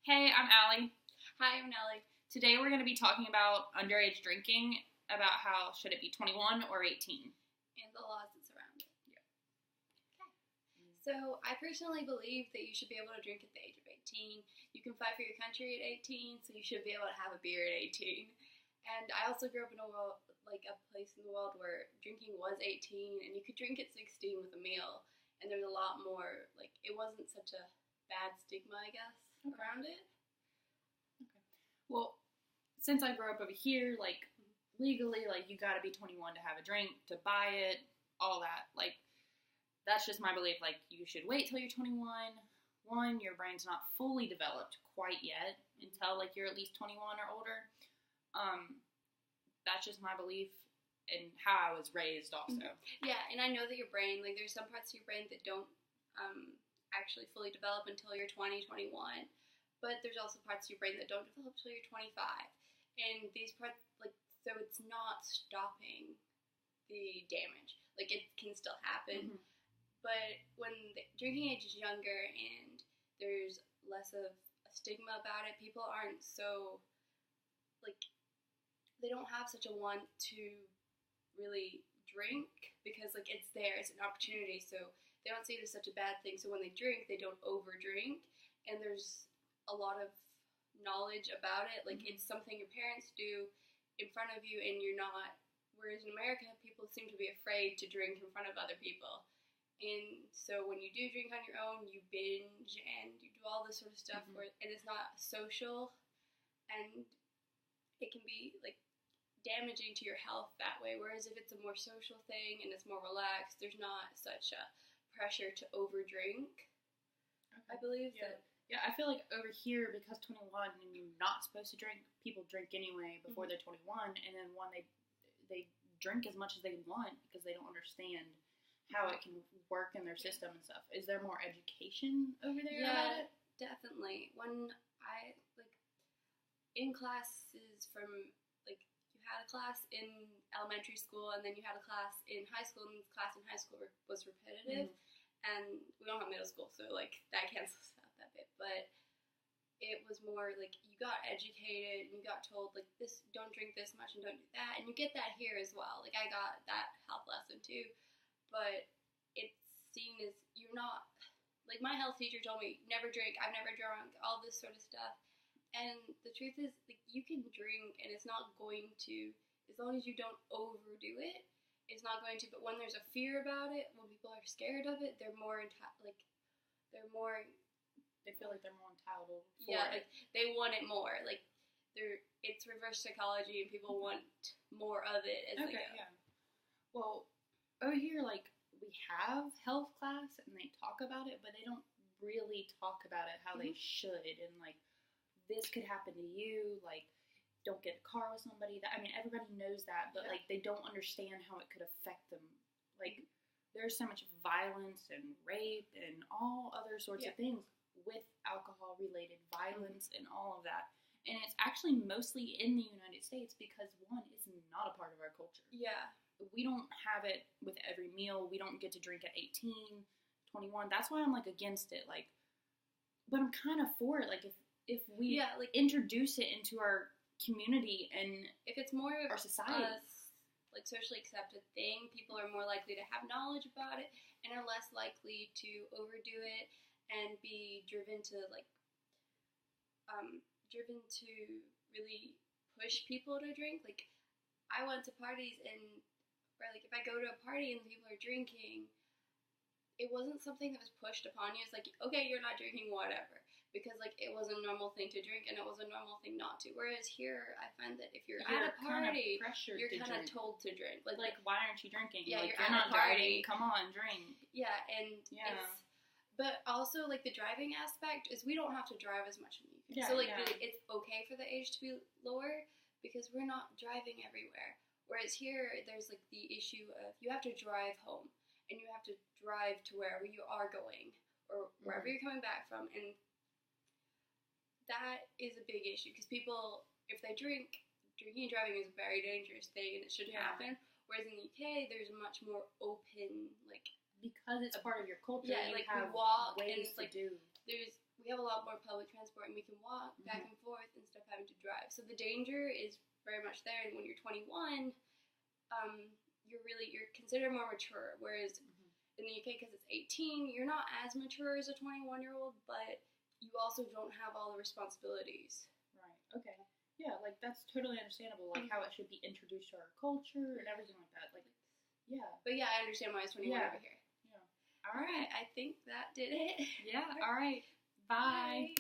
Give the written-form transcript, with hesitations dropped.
Hey, I'm Allie. Hi, I'm Nellie. Today we're going to be talking about underage drinking, about how should it be 21 or 18. And the laws that surround it. Yeah. Okay. So, I personally believe that you should be able to drink at the age of 18. You can fight for your country at 18, so you should be able to have a beer at 18. And I also grew up in a place in the world where drinking was 18, and you could drink at 16 with a meal. And there's a lot more, it wasn't such a bad stigma, I guess, around it. Okay. Well, since I grew up over here, legally, you gotta be 21 to have a drink, to buy it, all that. That's just my belief. You should wait till you're 21. One, your brain's not fully developed quite yet until, you're at least 21 or older. That's just my belief and how I was raised also. Yeah, and I know that your brain, there's some parts of your brain that don't actually fully develop until you're 20, 21. But there's also parts of your brain that don't develop until you're 25. And these parts, so it's not stopping the damage. It can still happen. Mm-hmm. But when the drinking age is younger and there's less of a stigma about it, people aren't so, they don't have such a want to really drink because, it's there, it's an opportunity. So they don't see it as such a bad thing. So when they drink, they don't overdrink. And there's a lot of knowledge about it. It's something your parents do in front of you and you're not. Whereas in America, people seem to be afraid to drink in front of other people. And so when you do drink on your own, you binge and you do all this sort of stuff and it's not social. And it can be, damaging to your health that way. Whereas if it's a more social thing and it's more relaxed, there's not such a pressure to overdrink. Okay. I believe that. Yeah, I feel like over here, because 21 and you're not supposed to drink, people drink anyway before they're 21, and then they drink as much as they want because they don't understand how it can work in their system and stuff. Is there more education over there about it? Yeah, definitely. When I, in classes from, you had a class in elementary school, and then you had a class in high school, and the class in high school was repetitive. And we don't have middle school, so, that cancels out that bit. But it was more, you got educated, and you got told, this, don't drink this much, and don't do that. And you get that here as well. I got that health lesson, too. But it's seen as, you're not, my health teacher told me, never drink, I've never drunk, all this sort of stuff. And the truth is, you can drink, and it's not going to, as long as you don't overdo it, it's not going to. But when there's a fear about it, when people are scared of it, they're more they feel like they're more entitled for it. They want it more. It's reverse psychology, and people want more of it as they go. Yeah. Well, over here, we have health class, and they talk about it, but they don't really talk about it how they should. And, this could happen to you, don't get a car with somebody. Everybody knows that, but, they don't understand how it could affect them. There's so much violence and rape and all other sorts of things with alcohol-related violence and all of that. And it's actually mostly in the United States because, one, it's not a part of our culture. Yeah. We don't have it with every meal. We don't get to drink at 18, 21. That's why I'm, against it. But I'm kind of for it. If we introduce it into our community and if it's more our society, socially accepted thing, people are more likely to have knowledge about it and are less likely to overdo it and be driven to really push people to drink. I went to parties where if I go to a party and people are drinking, it wasn't something that was pushed upon you. It's okay, you're not drinking, whatever. Because, it was a normal thing to drink, and it was a normal thing not to. Whereas here, I find that if you're at a party, you're kind of told to drink. Why aren't you drinking? Yeah, you're not driving. Come on, drink. Yeah, and but also, the driving aspect is we don't have to drive as much as you can. So, it's okay for the age to be lower because we're not driving everywhere. Whereas here, there's, the issue of you have to drive home, and you have to drive to wherever you are going, or wherever you're coming back from, and that is a big issue because people, if they drinking and driving is a very dangerous thing and it shouldn't happen. Whereas in the UK, there's a much more open, because it's part of your culture. Yeah, you have we walk ways and it's to do. we have a lot more public transport and we can walk back and forth instead of having to drive. So the danger is very much there. And when you're 21, you're considered more mature. Whereas in the UK, because it's 18, you're not as mature as a 21-year-old, but you also don't have all the responsibilities. Right. Okay. Yeah, like that's totally understandable. Like how it should be introduced to our culture and everything like that. Like, yeah. But yeah, I understand why it's 21 over here. Yeah. All right. I think that did it. Yeah. All right. Bye.